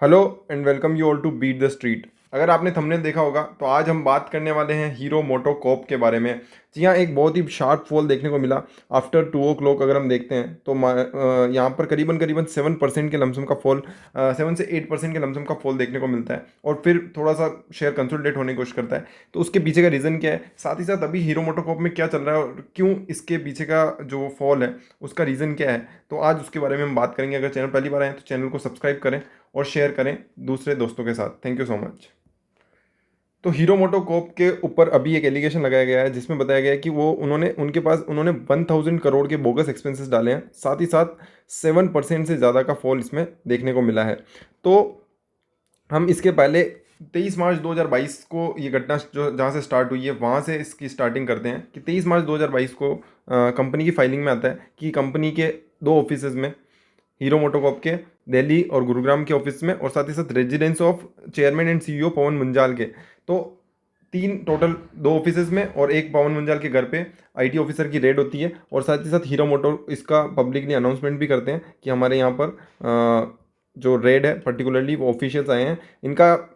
Hello and welcome you all to beat the street. अगर आपने thumbnail देखा होगा तो आज हम बात करने वाले हैं हीरो मोटो कॉप के बारे में। जी हाँ, एक बहुत ही शार्प फॉल देखने को मिला आफ्टर 2 o'clock। अगर हम देखते हैं तो यहाँ पर करीबन करीबन 7% के लमसम का फॉल, 7 से 8% के लमसम का फॉल देखने को मिलता है और फिर थोड़ा सा शेयर कंसोलिडेट होने की कोशिश करता है। तो उसके पीछे का रीज़न क्या है, साथ ही साथ अभी हीरो मोटो कॉप में क्या चल रहा है और क्यों इसके पीछे का जो फॉल है उसका रीज़न क्या है, तो आज उसके बारे में हम बात करेंगे। अगर चैनल पहली बार आए तो चैनल को सब्सक्राइब करें और शेयर करें दूसरे दोस्तों के साथ। Thank you so much. तो हीरो मोटो कॉप के ऊपर अभी एक एलिगेशन लगाया गया है जिसमें बताया गया है कि वो उन्होंने 1,000 करोड़ के बोगस एक्सपेंसेस डाले हैं, साथ ही साथ 7% से ज़्यादा का फॉल इसमें देखने को मिला है। तो हम इसके पहले 23 मार्च 2022 को ये घटना जो जहाँ से स्टार्ट हुई है वहाँ से इसकी स्टार्टिंग करते हैं कि 23 मार्च 2022 को कंपनी की फाइलिंग में आता है कि कंपनी के दो ऑफिसेज में, हीरो मोटोकॉप के दिल्ली और गुरुग्राम के ऑफिस में और साथ ही साथ residence of chairman and CEO Pawan Munjal के, तो तीन टोटल, दो ऑफिसेज में और एक पवन मुंजाल के घर पे आईटी ऑफिसर की रेड होती है। और साथ ही साथ हीरो मोटो इसका पब्लिकली अनाउंसमेंट भी करते हैं कि हमारे यहाँ पर जो रेड है पर्टिकुलरली वो ऑफिशियल्स आए हैं।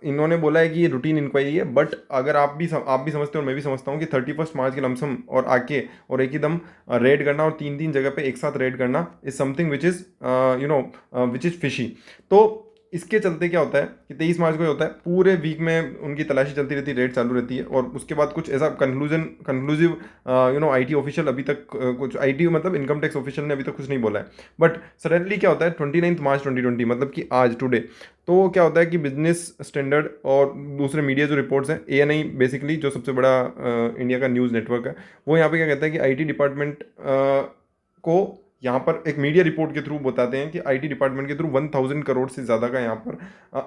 इन्होंने बोला है कि ये रूटीन इंक्वायरी है, बट अगर आप भी समझते हो और मैं भी समझता हूँ कि 31 मार्च के लमसम और आके और एक ही दम रेड करना और तीन तीन जगह पे एक साथ रेड करना is something which is which is fishy. तो इसके चलते क्या होता है कि 23 मार्च को ये होता है, पूरे वीक में उनकी तलाशी चलती रहती है, रेड चालू रहती है और उसके बाद कुछ ऐसा कंक्लूसिव आईटी ऑफिशियल अभी तक कुछ आईटी मतलब इनकम टैक्स ऑफिशियल ने अभी तक कुछ नहीं बोला है। बट सडनली क्या होता है 29 मार्च 2020, मतलब कि आज टुडे, तो क्या होता है कि बिजनेस स्टैंडर्ड और दूसरे मीडिया जो रिपोर्ट्स हैं, एएनआई बेसिकली जो सबसे बड़ा इंडिया का न्यूज़ नेटवर्क है, वो यहाँ पे क्या कहता है कि आईटी डिपार्टमेंट को यहाँ पर एक मीडिया रिपोर्ट के थ्रू बताते हैं कि आईटी डिपार्टमेंट के थ्रू 1,000 करोड़ से ज़्यादा का यहाँ पर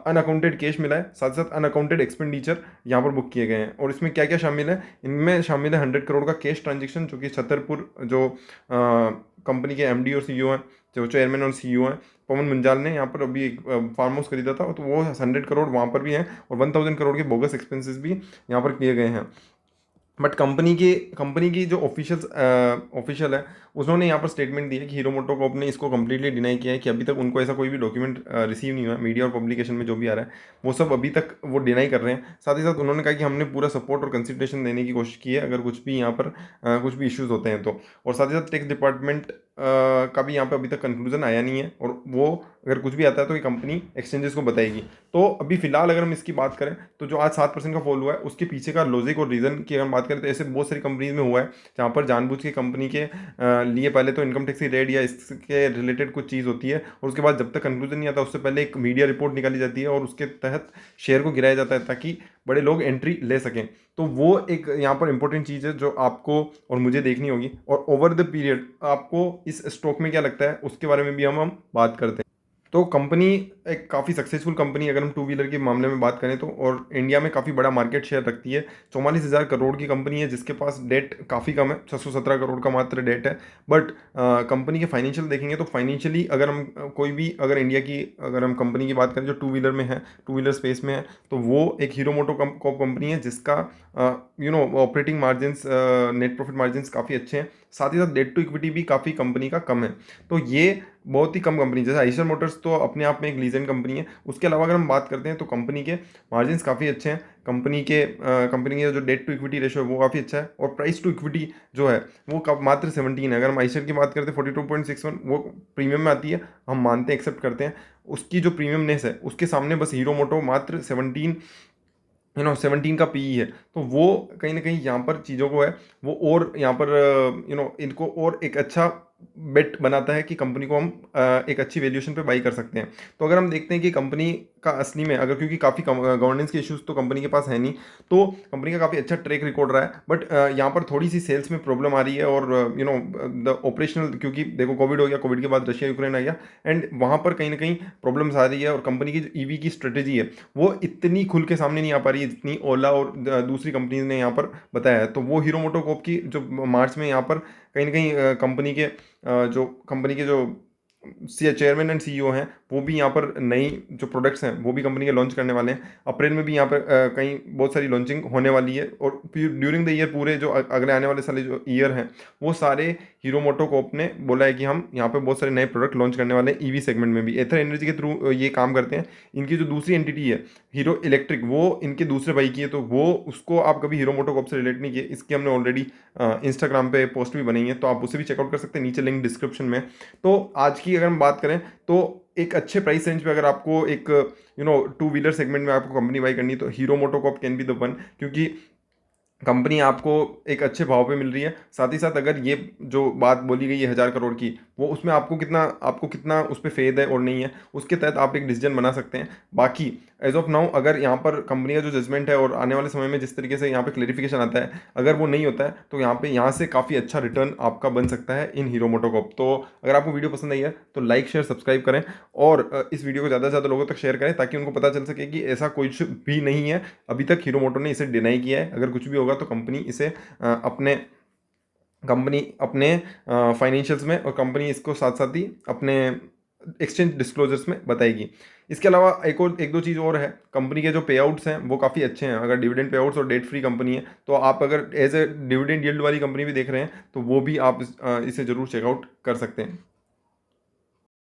अनअकाउंटेड कैश मिला है, साथ साथ अनअकाउंटेड एक्सपेंडिचर यहाँ पर बुक किए गए हैं। और इसमें क्या क्या शामिल है, इनमें शामिल है 100 करोड़ का कैश ट्रांजेक्शन जो कि छतरपुर जो कंपनी के एमडी और सीईओ हैं, जो चेयरमैन और सीईओ हैं, पवन मुंजाल ने यहाँ पर अभी एक फार्म हाउस खरीदा था, तो वो 100 करोड़ वहाँ पर भी हैं और 1,000 करोड़ के बोगस एक्सपेंसेस भी यहाँ पर किए गए हैं। बट कंपनी की जो ऑफिशियल है उन्होंने यहाँ पर स्टेटमेंट दी है कि हीरो मोटोकॉर्प ने इसको कम्प्लीटली डिनाई किया है कि अभी तक उनको ऐसा कोई भी डॉक्यूमेंट रिसीव नहीं हुआ है। मीडिया और पब्लिकेशन में जो भी आ रहा है वो सब अभी तक वो डिनाई कर रहे हैं। साथ ही साथ उन्होंने कहा कि हमने पूरा सपोर्ट और कंसिडरेशन देने की कोशिश की है अगर कुछ भी यहाँ पर कुछ भी इश्यूज होते हैं तो। और साथ ही साथ टैक्स डिपार्टमेंट का भी यहाँ पे अभी तक कंक्लूजन आया नहीं है और वो अगर कुछ भी आता है तो ये कंपनी एक्सचेंजेस को बताएगी। तो अभी फिलहाल अगर हम इसकी बात करें तो जो आज 7% का फॉल हुआ है उसके पीछे का लॉजिक और रीज़न की अगर हम बात करें तो ऐसे बहुत सारी कंपनीज में हुआ है जहाँ पर जानबूझ के कंपनी के लिए पहले तो इनकम टैक्स की रेड या इसके रिलेटेड कुछ चीज़ होती है और उसके बाद जब तक कंक्लूजन नहीं आता उससे पहले एक मीडिया रिपोर्ट निकाली जाती है और उसके तहत शेयर को गिराया जाता है ताकि बड़े लोग एंट्री ले सकें। तो वो एक यहाँ पर इंपॉर्टेंट चीज़ है जो आपको और मुझे देखनी होगी। और ओवर द पीरियड आपको इस स्टॉक में क्या लगता है उसके बारे में भी हम बात करते हैं। तो कंपनी एक काफ़ी सक्सेसफुल कंपनी अगर हम टू व्हीलर के मामले में बात करें तो, और इंडिया में काफ़ी बड़ा मार्केट शेयर रखती है। 44,000 करोड़ की कंपनी है जिसके पास डेट काफ़ी कम है, 617 करोड़ का मात्र डेट है। बट कंपनी के फाइनेंशियल देखेंगे तो फाइनेंशियली अगर हम कोई भी अगर इंडिया की अगर हम कंपनी की बात करें जो टू व्हीलर में है, टू व्हीलर स्पेस में है, तो वो एक हीरो मोटो कॉप कंपनी है जिसका operating margins, net profit margins काफ़ी अच्छे हैं। साथ ही साथ डेट टू इक्विटी भी काफ़ी कंपनी का कम है। तो ये बहुत ही कम कंपनी, जैसे आइशर मोटर्स तो अपने आप में एक लीजेंड कंपनी है, उसके अलावा अगर हम बात करते हैं तो कंपनी के मार्जिन्स काफ़ी अच्छे हैं। कंपनी के जो डेट टू इक्विटी रेशो है वो काफ़ी अच्छा है और प्राइस टू इक्विटी जो है वो मात्र 17 है। अगर हम आइशर की बात करते हैं 42.61 वो प्रीमियम में आती है, हम मानते हैं, एक्सेप्ट करते हैं उसकी जो प्रीमियमनेस है उसके सामने बस हीरो मोटो मात्र 17 का पीई है। तो वो कहीं ना कहीं यहाँ पर चीज़ों को है वो और यहाँ पर इनको और एक अच्छा बेट बनाता है कि कंपनी को हम एक अच्छी वैल्यूएशन पे बाई कर सकते हैं। तो अगर हम देखते हैं कि कंपनी का असली में अगर, क्योंकि काफ़ी गवर्नेंस के इश्यूज तो कंपनी के पास है नहीं, तो कंपनी का काफ़ी अच्छा ट्रैक रिकॉर्ड रहा है। बट यहाँ पर थोड़ी सी सेल्स में प्रॉब्लम आ रही है और द ऑपरेशनल, क्योंकि देखो कोविड हो गया, कोविड के बाद रशिया यूक्रेन आ गया एंड वहाँ पर कहीं ना कहीं प्रॉब्लम्स आ रही है और कंपनी की जो ईवी की स्ट्रेटेजी है वो इतनी खुल के सामने नहीं आ पा रही है जितनी ओला और दूसरी कंपनीज ने यहाँ पर बताया है। तो वो हीरो मोटोकॉर्प की जो मार्च में यहाँ पर कहीं ना कहीं कंपनी के जो चेयरमैन एंड सीईओ हैं वो भी यहाँ पर नई जो प्रोडक्ट्स हैं वो भी कंपनी के लॉन्च करने वाले हैं। अप्रैल में भी यहाँ पर कहीं बहुत सारी लॉन्चिंग होने वाली है, और ड्यूरिंग द ईयर पूरे जो अगले आने वाले साले जो ईयर हैं वो सारे हीरो मोटोकॉर्प ने बोला है कि हम यहाँ पे बहुत सारे नए प्रोडक्ट लॉन्च करने वाले हैं ईवी सेगमेंट में भी। एथर एनर्जी के थ्रू ये काम करते हैं। इनकी जो दूसरी एंटिटी है हीरो इलेक्ट्रिक, वो इनके दूसरे भाई की है, तो वो उसको आप कभी हीरो मोटोकॉर्प से रिलेट नहीं किए। इसकी हमने ऑलरेडी इंस्टाग्राम पे पोस्ट भी बनाई है, तो आप उसे भी चेकआउट कर सकते हैं, नीचे लिंक डिस्क्रिप्शन में। तो आज की अगर हम बात करें तो एक अच्छे प्राइस रेंज पे अगर आपको एक टू व्हीलर सेगमेंट में आपको कंपनी बाई करनी है तो hero MotoCorp can be the one, क्योंकि कंपनी आपको एक अच्छे भाव पे मिल रही है। साथ ही साथ अगर ये जो बात बोली गई है 1,000 करोड़ की, वो उसमें आपको कितना उस पर फेद है और नहीं है, उसके तहत आप एक डिसीजन बना सकते हैं। बाकी एज ऑफ नाउ अगर यहाँ पर कंपनी का जो जजमेंट है और आने वाले समय में जिस तरीके से यहाँ पे क्लेरिफिकेशन आता है, अगर वो नहीं होता है तो यहाँ से काफ़ी अच्छा रिटर्न आपका बन सकता है इन हीरो मोटोकॉर्प। तो अगर आपको वीडियो पसंद आई है तो लाइक शेयर सब्सक्राइब करें, और इस वीडियो को ज़्यादा से ज़्यादा लोगों तक शेयर करें, ताकि उनको पता चल सके कि ऐसा कुछ भी नहीं है। अभी तक हीरो मोटो ने इसे डिनाई किया है, अगर कुछ भी होगा तो कंपनी इसे अपने फाइनेंशियल्स में, और कंपनी इसको साथ साथ ही अपने एक्सचेंज डिस्क्लोजर्स में बताएगी। इसके अलावा एक दो चीज़ और है, कंपनी के जो पे आउट्स हैं वो काफ़ी अच्छे हैं। अगर डिविडेंड पे आउट्स और डेट फ्री कंपनी है, तो आप अगर एज ए डिविडेंड यील्ड वाली कंपनी भी देख रहे हैं तो वो भी आप इसे ज़रूर चेकआउट कर सकते हैं।